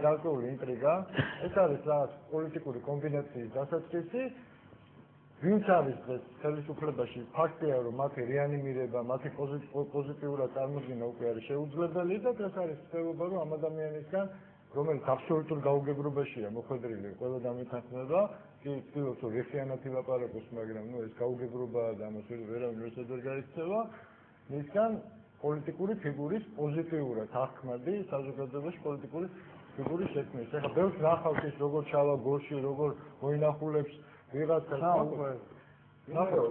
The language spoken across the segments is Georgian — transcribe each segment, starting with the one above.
გარკვეული ინტრიგა, ეს არის რაღაც პოლიტიკური კომბინაციის დასაწყისი. ვინც არის დღეს ხელისუფლებაში, ფაქტია, რომ მათი რეანიმირება, მათი პოზიტიურად წარმოდგენა უკვე არის შეუძლებელი და დღეს არის ხდება, რომ ამ ადამიანისგან, რომელიც აბსოლუტურ გაუგებრობაშია მოხვედრილი ყველა დამეთანხმება, კი ცდილობს რომ რეფიანათი ლაპარაკოს, მაგრამ ეს გაუგებრობაა და ამას ვერავინ ვერ გაიქცევა, მისგან პოლიტიკური ფიგურის პოზიტიურად აღქმადი საზოგადოებაში პოლიტიკური ფიგურის შექმნის. ეხლა ბევრს ნახავს ის როგორ ჩავა გოლში, როგორ მოინახულებს ვიღაცას უკვე ნახო,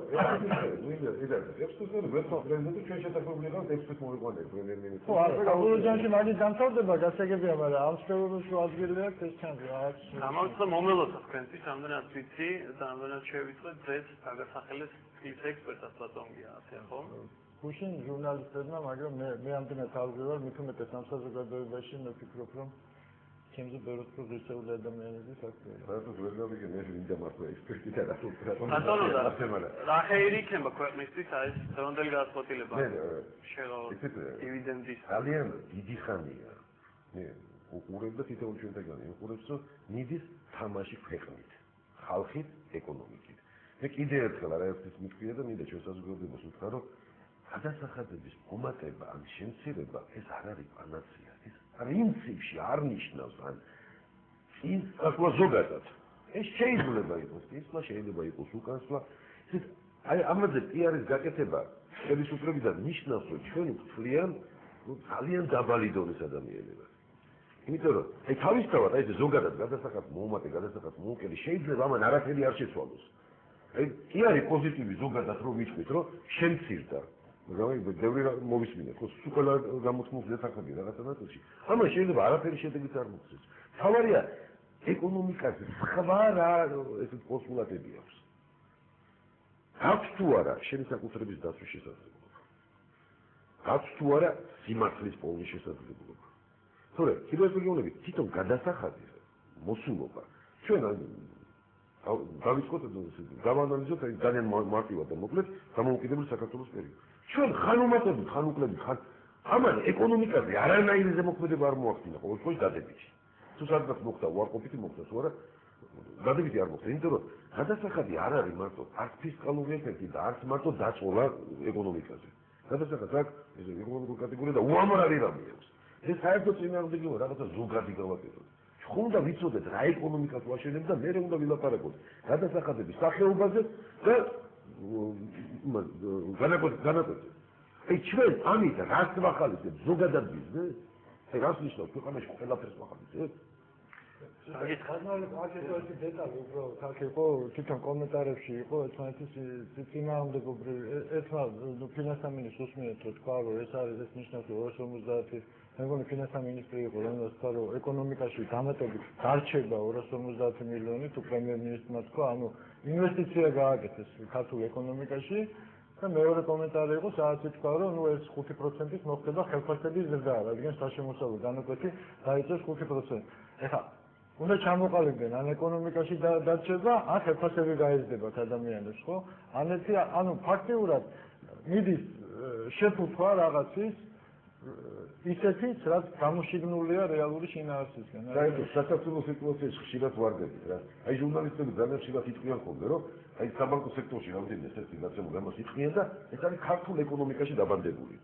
ხო, აბულოჯანში მაგის დამთავრდება გასაგებია, მაგრამ ამ სფეროში ადგილი აქვს ეს ჩანს რაღაც. გამოვიდა მომელოცა თქვენთვის, რამდენად ვიცი და რამდენად შევიწყეთ დღეს დაგასახელეს ის ექსპერტად ბატონია, ასე ხო? გუშინ ჟურნალისტებმა, მაგრამ მე ამდენად თავზე ვარ, მით უმეტეს ამ საზოგადოებაში მე ვფიქრობ, რომ ჩემზე ბევრად პროგრესიული ადამიანები საქმეა. რასაც ვერ გავიგე, მე ვინდა მართლა ექსპერტი და რა თქმა უნდა. რა ხეირი იქნება ქვეყნისთვის აი ეს დღევანდელი გადაწყვეტილება? დივიდენდის ძალიან დიდი ხანია. მე უყურებ და თითოეულ ჩვენთაგანი უყურებს, რომ მიდის თამაში ქვეყნით, ხალხით, ეკონომიკით. მე კიდე ერთხელ არაერთის მithქვია და მინდა ჩვენ საზოგადოებას ვთქვა, რომ გადასახადების მომატება ან შემცირება ეს არ არის პანაცეა. ეს პრინციპში არ ნიშნავს ან ის ახლა ზოგადად ეს შეიძლება იყოს ისლა შეიძლება იყოს უკანსვლა აი ამაზე კი არის გაკეთება ხელისუფლებიდან ნიშნავს რომ ჩვენ ვთვლიან ძალიან დაბალი დონის ადამიანები ვართ იმიტომ რომ აი თავისთავად აი ეს ზოგადად გადასახად მოუმატე გადასახად მოუკელი შეიძლება ამან არაფერი არ შეცვალოს აი კი არის პოზიტივი ზოგადად რომ ვიჭვით რომ შემცირდა მაგრამ ბევრი მოვისმინე, ხო, სულ ყველა გამოთქმის დეტალები რაღაცა ნაწილში. ამან შეიძლება არაფერი შედეგიც არ მოხდეს. თავარია ეკონომიკაზე სხვა რა ესეთ პოსტულატები აქვს. აქვს თუ არა შემოსაკუთრების დაცვის შესაძლებლობა. აქვს თუ არა სიმართლის პოვნის შესაძლებლობა. თორე კიდევ ერთი გეუბნები, თვითონ გადასახადის მოსულობა. ჩვენ დავიწყოთ გავანალიზოთ ძალიან მარტივად და მოკლედ დამოუკიდებელი საქართველოს პერიოდი. ჩვენ ხან უმატებით, ხან უკლებით, ხან ამან ეკონომიკაზე არანაირი ზემოქმედება არ მოახდინა ყოველთვის დადებითი. თუ სადღაც მოხდა უარყოფითი მოხდა, თუ არა დადებითი არ მოხდა, იმიტომ რომ გადასახადი არ არის მარტო არც ფისკალური ეფექტი და არც მარტო დაწოლა ეკონომიკაზე. გადასახადს აქვს ეს ეკონომიკური კატეგორია და უამრავი რამე აქვს. ეს საერთოდ წინააღმდეგია რაღაცა ზოგადი გავაკეთოთ. ხომ და ვიცოდეთ რა ეკონომიკას ვაშენებ და მე უნდა ვილაპარაკოთ გადასახადების სახეობაზე და განაკვეთეთ. აი ჩვენ ამით რას ვახალისებ ზოგადად ბიზნესს? აი რას ნიშნავს ქვეყანაში ყველაფერს ვახალისებ? აი ეს დეტალი უბრალოდ აქ იყო თვითონ კომენტარებში იყო ერთმანეთის წინააღმდეგობრივი ერთმა ფინანსთა მინისტრს უსმენთ რომ თქვა რომ ეს არის ეს ნიშნავს 250 მე მგონი ფინანსთა მინისტრი იყო რომელიც თქვა რომ ეკონომიკაში დამატებით დარჩება 250 მილიონი თუ პრემიერ-მინისტრმა თქვა ანუ ინვესტიცია გააკეთეს ქართულ ეკონომიკაში და მეორე კომენტარი იყო სადაც თქვა რომ ნუ ეს 5%-ით მოხდება ხელფასების ზრდა რადგან საშემოსავლო განაკვეთი დაიწევს 5%. ეხლა უნდა ჩამოყალიბდნენ ან ეკონომიკაში დარჩება, ან ხელფასები გაიზრდებათ ადამიანებს, ხო? ანუ ფაქტიურად მიდის შეფუთვა რაღაცის ისეთიც, რაც გამოშიგნულია რეალური შინაარსისგან. საერთოდ საქართველოს სიტუაციაში ხშირად ვარდებით რა. აი ჟურნალისტები ძალიან ხშირად იტყვიან ხოლმე, რომ აი საბანკო სექტორში რამდენიმე ესეთი გაცემული ამას იტყვიან და ეს არის ქართულ ეკონომიკაში დაბანდებული.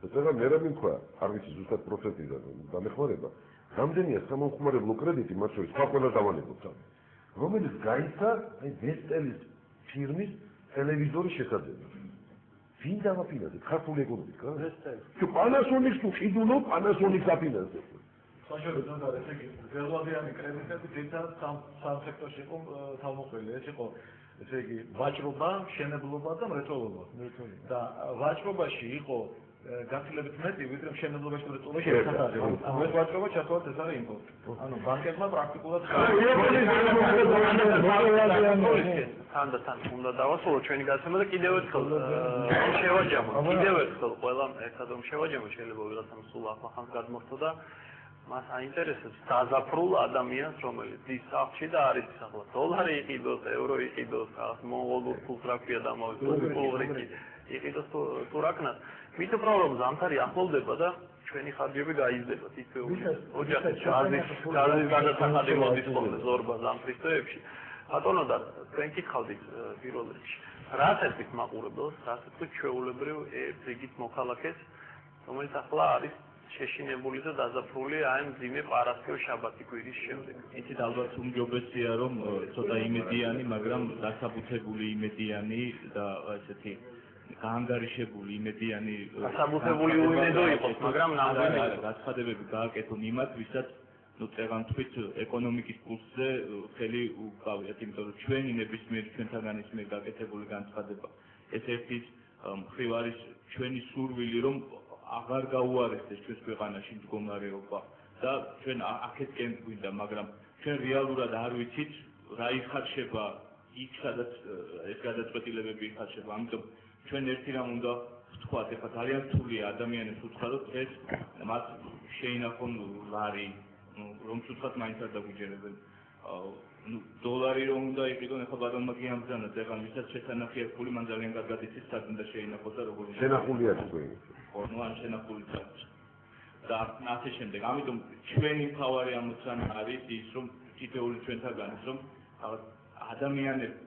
და მე რა მინქვა, არ ვიცი ზუსტად პროცენტიდან დამეხმარება. რამდენია სამომხმარებლო კრედიტი მათ შორის სხვა ყველა დავანებოთ რომელიც გაიცა აი ვესტელის ფირმის ტელევიზორის შესაძლებლად ვინ დავაფინანსებს ქართული ეკონომიკა ვესტელი თუ პანასონიკს თუ ყიდულობ პანასონიკს აფინანსებს საშუალო ზონდარ ესე იგი გელვადიანი კრედიტები ძირითადად სამ სექტორში იყო თავმოყრილი ეს იყო ესე იგი ვაჭრობა მშენებლობა და მრეწველობა და ვაჭრობაში იყო გაცილებით მეტი, ვიდრე მშენებლობაში და მრეწველობაში ერთად არის. ანუ ეს ვაჭრობა ჩათვალეთ ეს არის იმპორტი. ანუ ბანკებმა პრაქტიკულად თან უნდა დავასრულოთ ჩვენი გაცემა და კიდევ ერთხელ შევაჯამოთ. კიდევ ერთხელ ყველა ერთად რომ შევაჯამოთ შეიძლება ვიღაცამ სულ ახლა გადმოხტო და მას აინტერესებს დაზაფრულ ადამიანს რომელიც ის სახლში და არის ახლა დოლარი იყიდოს, ევრო იყიდოს, მონღოლურ ფულს რა ქვია დამოვიწყოს, პულღრიკი იყიდოს თუ რა ქნას. მით უფრო რომ ზამთარი ახლოვდება და ჩვენი ხარჯები გაიზრდება თითოეული ოჯახის გაზის გადასახადი მოდის ხოლმე ზორბა ზამთრის თვეებში. ბატონო და თქვენ გითხავდით პირველ რიგში რას ეთქვით მაყურებელს, რას ეთქვით ჩვეულებრივ რიგით მოქალაქეს, რომელიც ახლა არის შეშინებული და დაზაფრული აი მძიმე პარასკევ შაბათი კვირის შემდეგ. იცით ალბათ უმჯობესია რომ ცოტა იმედიანი, მაგრამ დასაბუთებული იმედიანი და ესეთი გაანგარიშებული იმედიანი დასაბუთებული უიმედო იყოს, მაგრამ ნამდვილი გაცხადებები გააკეთონ იმათ, ვისაც წეღან თქვით ეკონომიკის პულსზე ხელი უკავიათ, იმიტომ რომ ჩვენი ნებისმიერი ჩვენთაგანის მიერ გაკეთებული განცხადება ეს ერთის მხრივ არის ჩვენი სურვილი რომ აღარ გაუარესდეს ჩვენს ქვეყანაში მდგომარეობა და ჩვენ აქეთკენ გვინდა, მაგრამ ჩვენ რეალურად არ ვიცით რა იხარშება იქ, სადაც ეს გადაწყვეტილებები იხარშება. ამიტომ ჩვენ ერთი რამ უნდა ვთქვათ, ეხლა ძალიან რთულია ადამიანებს უცხადოთ ეს მათ შეინახონ ლარი, რომ ცუცხად მაინც არ დაგვიჯერებენ. დოლარი რომ უნდა იყიდონ, ეხლა ბატონმა გიამბზანა წეღან, ვისაც შესანახია ფული, მან ძალიან კარგად იცის სად უნდა შეინახოს და როგორ უნდა. შენახულია თქვი. ნუ ან შენახული და ასე შემდეგ. ამიტომ ჩვენი მთავარი ამოცანა არის ის, რომ თითოეული ჩვენთაგანის რომ ადამიანებს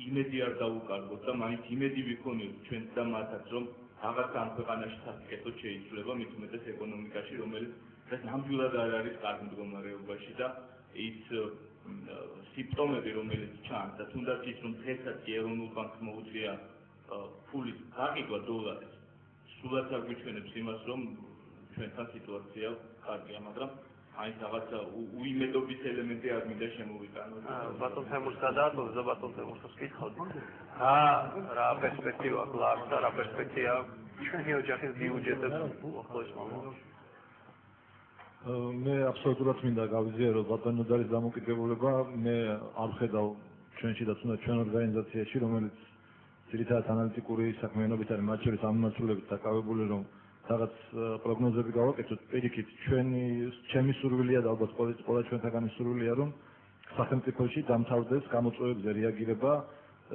იმედი არ დაუკარგოთ და მაინც იმედი ვიქონიოთ ჩვენ და მათაც, რომ რაღაც ამ ქვეყანაში საკეთოთ შეიძლება, მით უმეტეს ეკონომიკაში, რომელიც ეს ნამდვილად არ არის კარგ მდგომარეობაში და ის სიმპტომები, რომელიც ჩანს და თუნდაც ის, რომ დღესაც ეროვნულ ბანკს მოუწია ფულის გაყიდვა დოლარის, სულაც არ გვიჩვენებს იმას, რომ ჩვენთან სიტუაცია კარგია, მაგრამ აიც რაღაცა უიმედობის ელემენტი არ მინდა შემოვიტანოთ. ბატონ თემურს გადააწყვეტ და ბატონ თემურს კითხავდი. რა პერსპექტივა აქვს და რა პერსპექტია ჩვენი ოჯახის ბიუჯეტებს ახალ მომავალში? მე აბსოლუტურად მინდა გავიზიარო ბატონ ნოდარის დამოკიდებულება, მე არ ხედავ ჩვენში და თუნდაც ჩვენ ორგანიზაციაში, რომელიც ძირითადად ანალიტიკური საქმიანობით არის, მათ შორის ამ მიმართულებით დაკავებული, რომ რაღაც პროგნოზები გავაკეთოთ. პირიქით, ჩემი სურვილია და ალბათ ყველა ჩვენთაგანი სურვილია, რომ სახელმწიფოში დამთავრდეს გამოწვევებზე რეაგირება,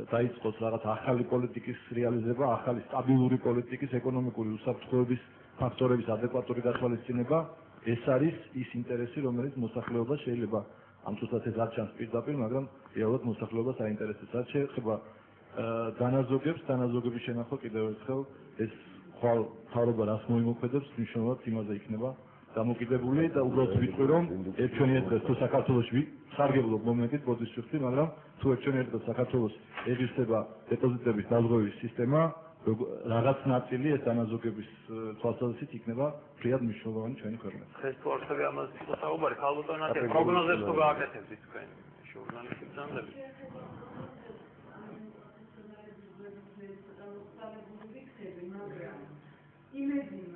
დაიწყოს რაღაც ახალი პოლიტიკის რეალიზება, ახალი სტაბილური პოლიტიკის, ეკონომიკური უსაფრთხოების ფაქტორების ადეკვატური გათვალისწინება. ეს არის ის ინტერესი, რომელიც მოსახლეობას შეიძლება ამ თუსაც ეს არ ჩანს პირდაპირ, მაგრამ რეალურად მოსახლეობას აინტერესებს. რაც შეეხება დანაზოგების შენახვა კიდევ ერთხელ ეს ხვალ თავრობა რას მოიმოქმედებს, მნიშვნელოვნად იმაზე იქნება დამოკიდებული და უბრალოდ ვიტყვი, რომ ერთჩვენიერ დღეს თუ საქართველოში სარგებლობ მომენტით ბოდიშ ვიხდი, მაგრამ თუ ერთჩვენიერ დღეს საქართველოს ეგრისება დეპოზიტების დაზღვევის სისტემა, რაღაც ნაწილი ეს დანაზოგების თვალსაზრისით იქნება ფრიად მნიშვნელოვანი ჩვენი ქვეყნაზე. ეს თუ არსები ამაზე იყო საუბარი, ხალბატონად პროგნოზებს თუ გააკეთებთ თქვენ ჟურნალისტი ბრძანდები?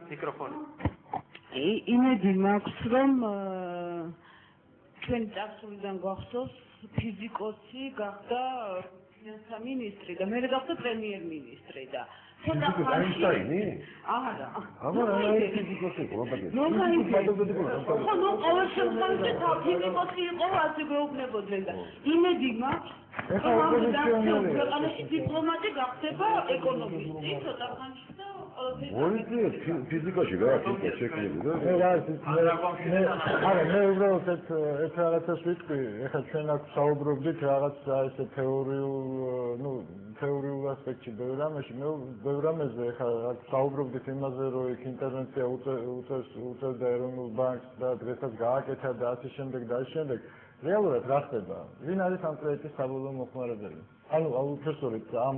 მიკროფონი. იმედი მაქვს, რომ ჩვენ წარსულიდან გვახსოვს ფიზიკოსი გახდა ფინანსთა მინისტრი და მე გახდა პრემიერ-მინისტრი და აინშტაინი? არა. ამარა, ფიზიკოსი იყო, მაგალითად. ნუ ყოველ შემთხვევაში ფიზიკოსი იყო, ასე გვეუბნებოდნენ და იმედი მაქვს, რომ ქვეყანაში დიპლომატი გახდება ეკონომისტი, ცოტა ხანში და მოიწია ფიზიკაში რა ფიზიკა შექმნილი და არა მე უბრალოდ ეს რაღაცას ვიტყვი, ეხლა ჩვენ აქ საუბრობდით რაღაც ესე თეორიულ ასპექტში ბევრ რამეში, მე ბევრ რამეზე ეხლა აქ საუბრობდით იმაზე, რომ იქ ინტერვენცია უწევდა ეროვნულ ბანკს და დღესაც გააკეთა და ასე შემდეგ და ასე შემდეგ. რეალურად რა ხდება? ვინ არის ამ პროექტის საბოლოო მოხმარებელი? ანუ უბრალოდ ამ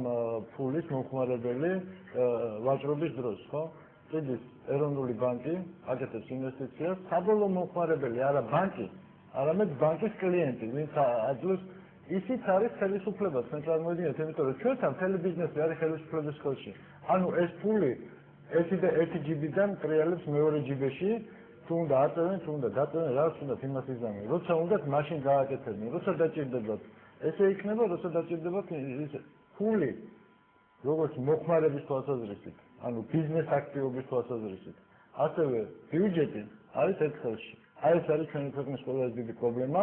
ფულის მომხმარებელი ვაჭრობის დროს, ხო? წიდის ეროვნული ბანკი აკეთებს ინვესტიციას, საბოლოო მომხმარებელი არა ბანკი, არამედ ბანკის კლიენტი, ვინც აძლევს ისიც არის ხელისუფლება, თქვენ წარმოვიდგინეთ, იმიტომ რომ ჩვენთან მთელი ბიზნესი არის ხელისუფლების ხელში. ანუ ეს ფული ერთი ჯიბიდან ტრიალებს მეორე ჯიბეში, თუ უნდა აწევენ, თუ უნდა დაწევენ, რაც უნდა იმას იზამენ. როცა უნდათ მაშინ გააკეთებენ, როცა დაჭირდებათ. ესე იქნება, როცა დაჭირდებათ ფული, როგორც მოხმარების თვალსაზრისით, ანუ ბიზნეს აქტივობის თვალსაზრისით, ასევე ბიუჯეტი არის ერთ ხელში. აი ეს არის ჩვენი ქვეყნის ყველაზე დიდი პრობლემა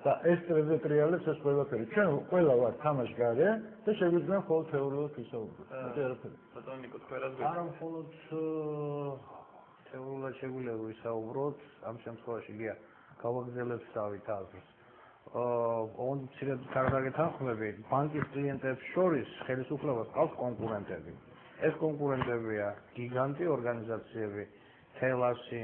და ეს ტრიალებს ეს ყველაფერი. ჩვენ ყველა ვართ თამაშგარე და შეგვიძლია მხოლოდ თეორიულად ვისაუბროთ. ბატონო ნიკო, თქვენ რა არა მხოლოდ ფაქტიურად შეგვიძლია ვისაუბროთ ამ შემთხვევაში გია გავაგრძელებსავით აზრს. ოღონდ მცირედ გარდაგეთანხმები, ბანკის კლიენტებს შორის ხელისუფლებას ყავს კონკურენტები. ეს კონკურენტებია გიგანტი ორგანიზაციები, თელასი,